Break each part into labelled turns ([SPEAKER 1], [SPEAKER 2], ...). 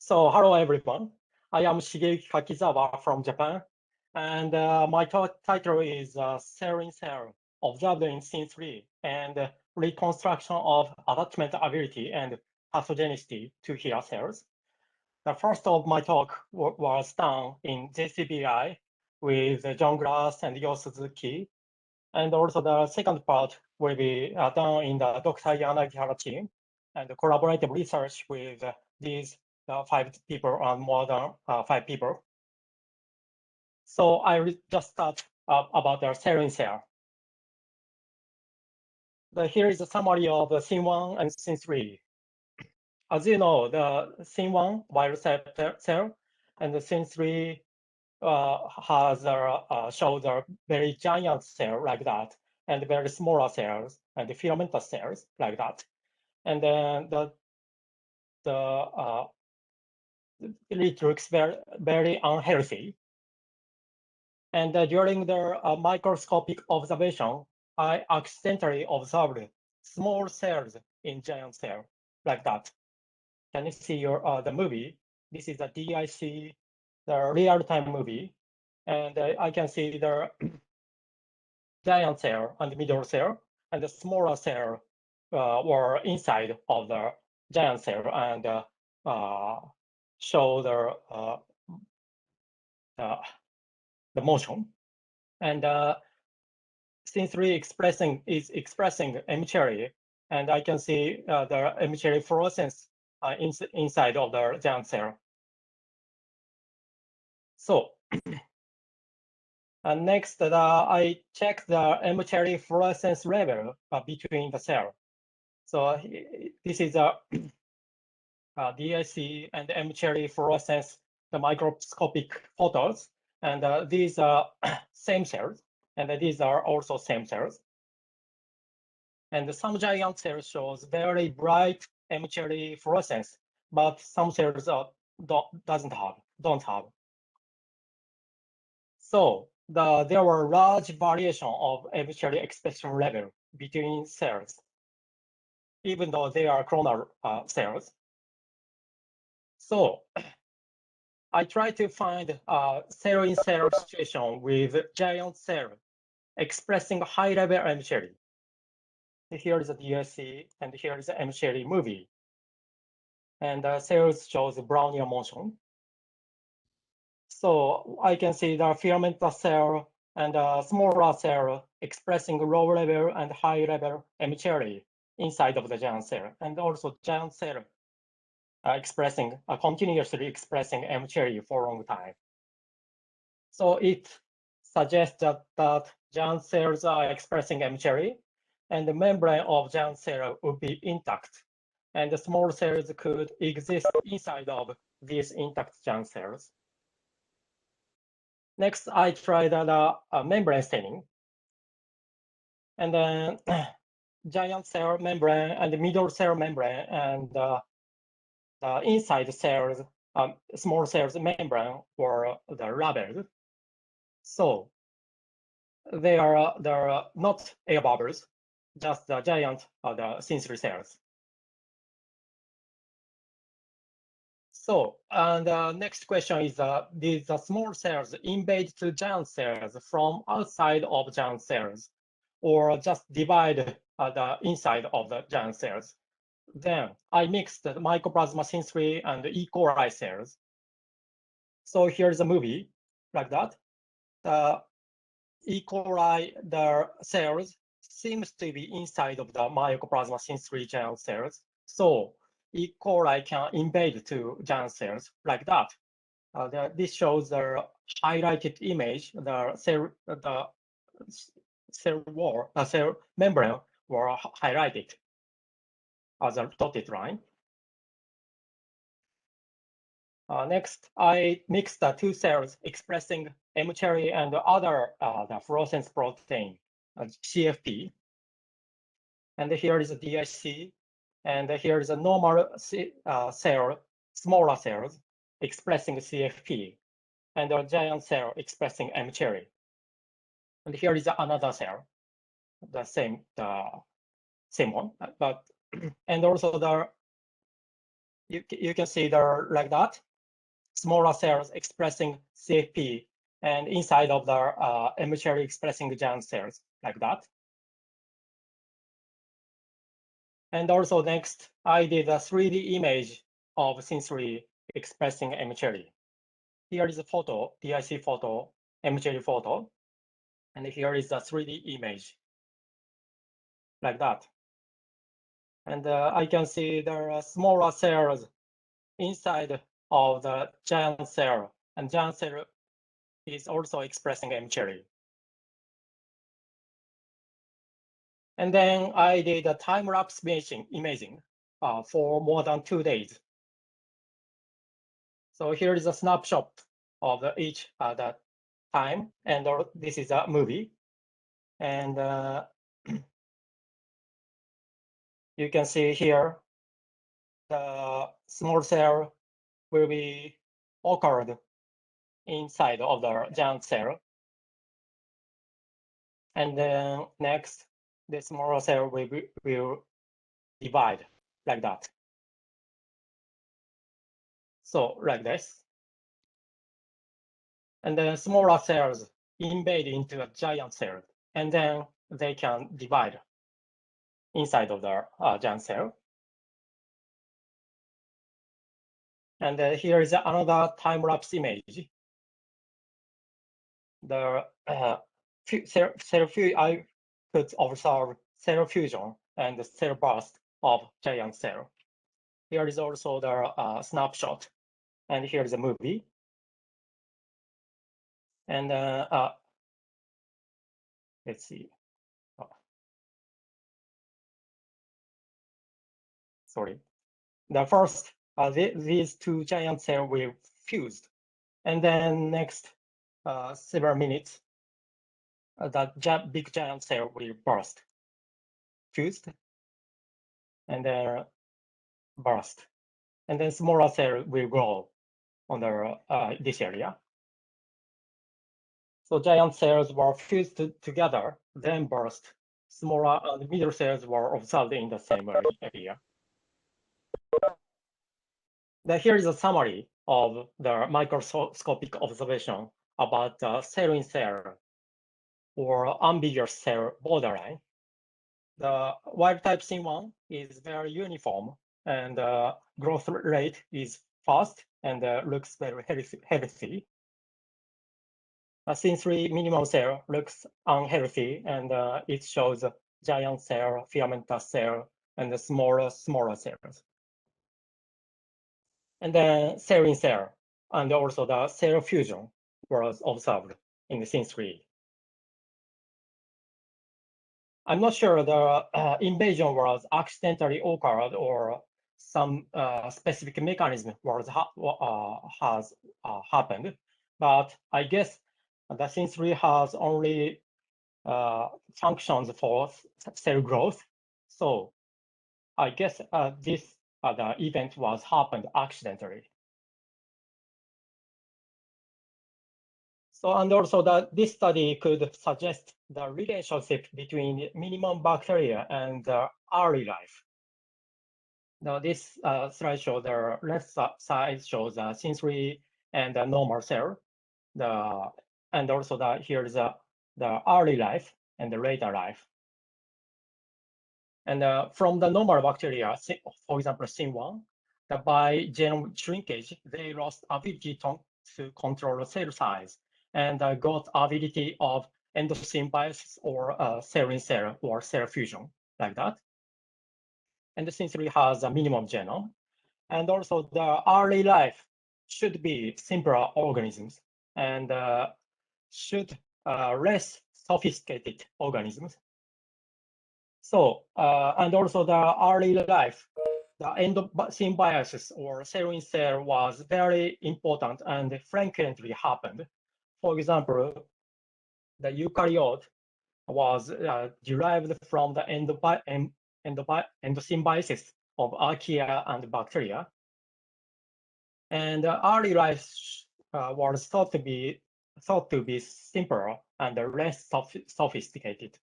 [SPEAKER 1] So hello everyone. I am Shigeyuki Kakizawa from Japan, and my title is Cell in Cell, Observed in Syn3 and Reconstruction of Attachment Ability and Pathogenicity to Hair Cells. The first of my talk was done in JCBI with John Glass and Yo Suzuki, and also the second part will be done in the Dr. Yanagihara team and collaborative research with these 5 people and more than 5 people. So I just start about the cell in cell. Here is a summary of the Syn1 and Syn3. As you know, the Syn1 viral cell and the Syn3 shows a very giant cell like that, and very smaller cells and filamentous cells like that. And then it looks very unhealthy. And during the microscopic observation, I accidentally observed small cells in giant cell like that. Can you see the movie? This is a DIC, the real-time movie, and I can see the giant cell and middle cell, and the smaller cell were inside of the giant cell and show the motion. And Syn3 is expressing M cherry, and I can see the M cherry fluorescence inside of the giant cell. So next, I check the M cherry fluorescence level between the cell. So this is a DIC and M cherry fluorescence, the microscopic photos, and these are same cells, and these are also same cells. And some giant cells shows very bright M cherry fluorescence, but some cells don't have. So there were large variation of M cherry expression level between cells, even though they are clonal cells. So I try to find a cell in cell situation with giant cell expressing high level M cherry. Here is a DSC, and here is the M cherry movie. And cells shows Brownian motion. So I can see the filamentous cell and smaller cell expressing low level and high level M cherry inside of the giant cell, and also giant cell continuously expressing M cherry for a long time. So it suggests that giant cells are expressing M cherry, and the membrane of giant cell would be intact, and the small cells could exist inside of these intact giant cells. Next, I tried membrane staining, and then giant cell membrane and middle cell membrane and inside cells, small cells membrane were labeled. So they're not air bubbles, just the giant the Syn3 cells. So, and the next question is, did the small cells invade to giant cells from outside of giant cells, or just divide the inside of the giant cells? Then I mixed the Mycoplasma Syn3 and E. coli cells. So here's a movie like that. The E. coli, the cells seems to be inside of the Mycoplasma Syn3 giant cells. So E. coli can invade to giant cells like that. This shows the highlighted image. The cell membrane were highlighted as a dotted line. Next, I mixed the 2 cells expressing M cherry and other the fluorescence protein, CFP. And here is a DIC, and here is a normal cell, smaller cells expressing CFP, and a giant cell expressing M cherry. And here is another cell, the same one, but and also you can see there like that, smaller cells expressing CFP, and inside of the immaturely expressing giant cells like that. And also next, I did a 3D image of Syn3 expressing immaturely. Here is a photo, DIC photo, immaturely photo, and here is a 3D image like that. And I can see there are smaller cells inside of the giant cell, and giant cell is also expressing immaturely. And then I did a time-lapse imaging for more than 2 days. So here is a snapshot of each that time, and this is a movie. And you can see here the small cell will be occurred inside of the giant cell. And then next, the smaller cell will divide like that. So like this. And then smaller cells invade into a giant cell, and then they can divide inside of the giant cell. And here is another time-lapse image. The I could observe cell fusion and cell burst of giant cell. Here is also the snapshot, and here is a movie. And let's see. Sorry. The first, these two giant cells will fused, and then next several minutes, that big giant cell will burst, fused, and then burst, and then smaller cell will grow on this area. So giant cells were fused together, then burst. Smaller and middle cells were observed in the same area. Here is a summary of the microscopic observation about cell-in-cell or ambiguous cell borderline. The wild-type Syn1 is very uniform, and growth rate is fast and looks very healthy. A Syn3 minimum cell looks unhealthy, and it shows giant cell, filamentous cell, and the smaller cells. And then cell-in-cell, and also the cell fusion was observed in the Syn3. I'm not sure the invasion was accidentally occurred or some specific mechanism has happened, but I guess the Syn3 has only functions for cell growth. So I guess this the event was happened accidentally. So, and also that this study could suggest the relationship between minimum bacteria and early life. Now this slide shows the left side shows Syn3 and the normal cell. And also here is the early life and the later life. And from the normal bacteria, for example, Syn1, by genome shrinkage, they lost ability to control cell size and got ability of endosymbiose or cell-in-cell or cell fusion like that. And the Syn3 has a minimum genome. And also the early life should be simpler organisms and should less sophisticated organisms. So, and also the early life, the endosymbiosis or cell-in-cell was very important and frequently happened. For example, the eukaryote was derived from the endosymbiosis of archaea and bacteria. And early life was thought to be simpler and less sophisticated.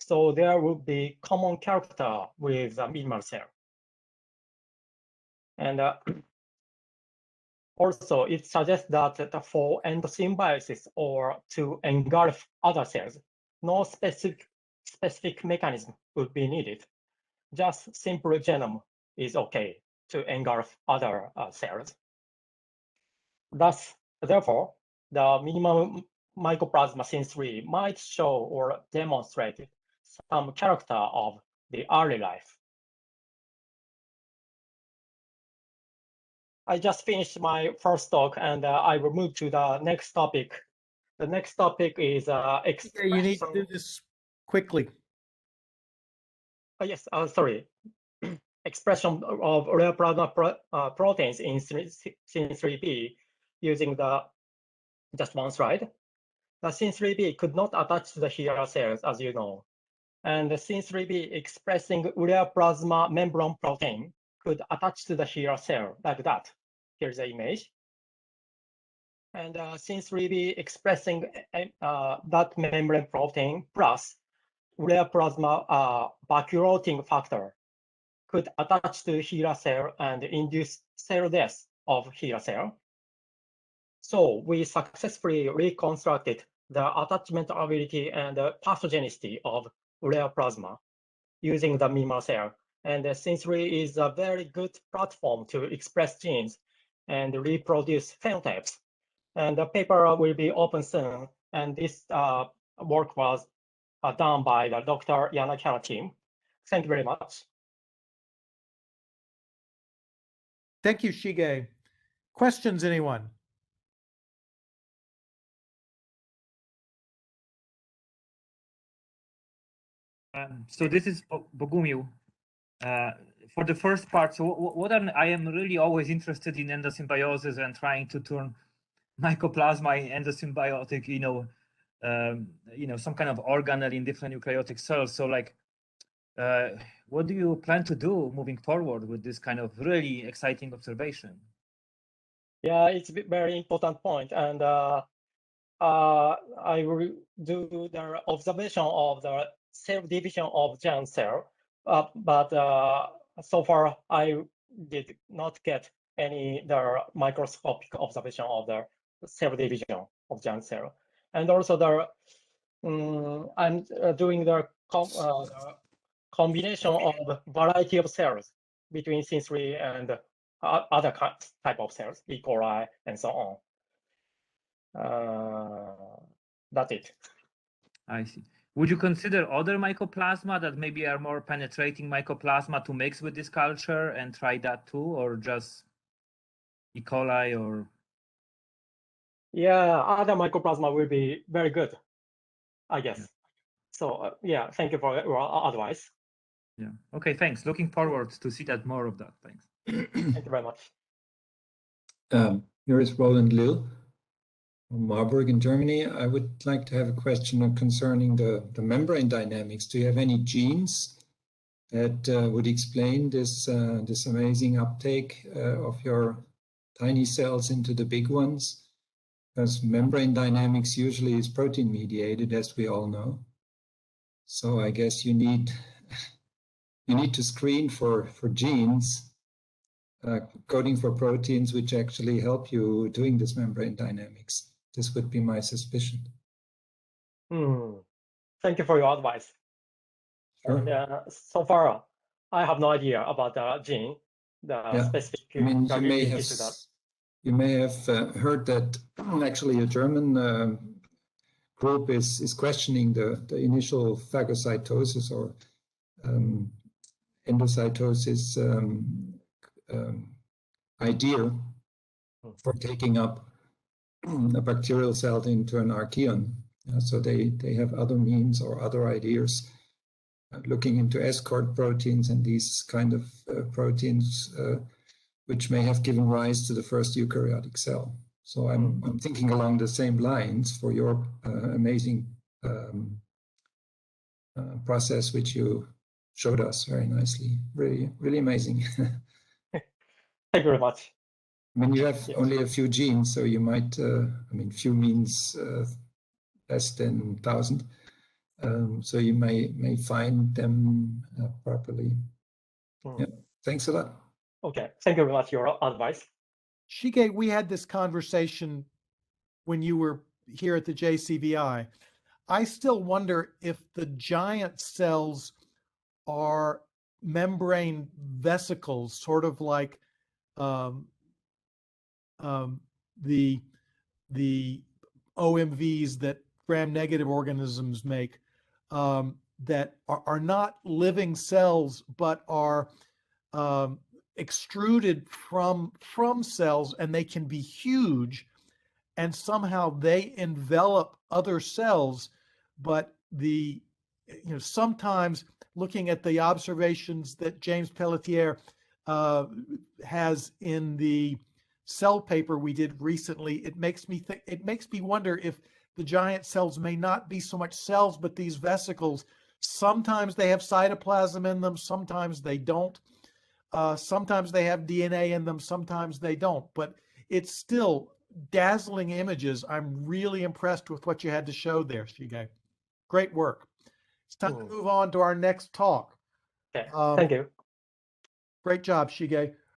[SPEAKER 1] So there would be common character with the minimal cell. And also, it suggests that for endosymbiosis or to engulf other cells, no specific mechanism would be needed. Just simple genome is okay to engulf other cells. Therefore, the minimum mycoplasma Syn3 might show or demonstrate some character of the early life. I just finished my first talk, and I will move to the next topic. The next topic is expression.
[SPEAKER 2] You need to do this quickly.
[SPEAKER 1] Yes, sorry. Expression of rare plasma proteins in Syn3.0 using just one slide. The Syn3.0 could not attach to the HeLa cells, as you know. And the Syn3.0 expressing rare plasma membrane protein could attach to the HeLa cell like that. Here's the image. And Syn3.0 expressing that membrane protein plus rare plasma vacuolating factor could attach to HeLa cell and induce cell death of HeLa cell. So we successfully reconstructed the attachment ability and pathogenicity of rare plasma using the minimal cell. And Syn3 is a very good platform to express genes and reproduce phenotypes. And the paper will be open soon. And this work was done by the Dr. Yanakihara team. Thank you very much.
[SPEAKER 2] Thank you, Shige. Questions, anyone?
[SPEAKER 3] So this is Bogumił. For the first part, so I am really always interested in endosymbiosis and trying to turn mycoplasma in endosymbiotic, some kind of organelle in different eukaryotic cells. So like, what do you plan to do moving forward with this kind of really exciting observation?
[SPEAKER 1] Yeah, it's a very important point. And I will do the observation of the cell division of germ cell, but so far I did not get the microscopic observation of the cell division of germ cell. And also I'm doing the combination of variety of cells between Syn3 and other type of cells, E. coli, and so on. That's it.
[SPEAKER 3] I see. Would you consider other mycoplasma that maybe are more penetrating mycoplasma to mix with this culture and try that too, or just E. coli or?
[SPEAKER 1] Yeah, other mycoplasma will be very good, I guess. Yeah. So yeah, thank you for your advice.
[SPEAKER 3] Yeah. Okay, thanks. Looking forward to see that more of that. Thanks.
[SPEAKER 1] Thank you very much.
[SPEAKER 4] Here is Roland Lill from Marburg in Germany. I would like to have a question concerning the membrane dynamics. Do you have any genes that would explain this amazing uptake of your tiny cells into the big ones? Because membrane dynamics usually is protein mediated, as we all know. So I guess you need to screen for genes coding for proteins which actually help you doing this membrane dynamics. This would be my suspicion.
[SPEAKER 1] Thank you for your advice.
[SPEAKER 4] Sure.
[SPEAKER 1] And, so far, I have no idea about the gene, specific.
[SPEAKER 4] I mean, you may have heard that actually a German group is questioning the initial phagocytosis or endocytosis idea for taking up a bacterial cell into an archaeon. So they have other means or other ideas looking into escort proteins and these kind of proteins which may have given rise to the first eukaryotic cell. So I'm thinking along the same lines for your amazing process which you showed us very nicely. Really, really amazing.
[SPEAKER 1] Thank you very much.
[SPEAKER 4] I mean, you have only a few genes, so you might, I mean, few means less than 1,000. So you may find them properly. Yeah, thanks a lot.
[SPEAKER 1] Okay, thank you very much for your advice.
[SPEAKER 2] Shige, we had this conversation when you were here at the JCVI. I still wonder if the giant cells are membrane vesicles, sort of like um, the OMVs that gram-negative organisms make, that are not living cells but are extruded from cells, and they can be huge, and somehow they envelop other cells. But sometimes looking at the observations that James Pelletier has in the cell paper we did recently, it makes me wonder if the giant cells may not be so much cells but these vesicles. Sometimes they have cytoplasm in them, sometimes they don't. Sometimes they have DNA in them, sometimes they don't. But it's still dazzling images. I'm really impressed with what you had to show there, Shige. Great work. It's time to move on to our next talk.
[SPEAKER 1] Okay, thank you.
[SPEAKER 2] Great job, Shige.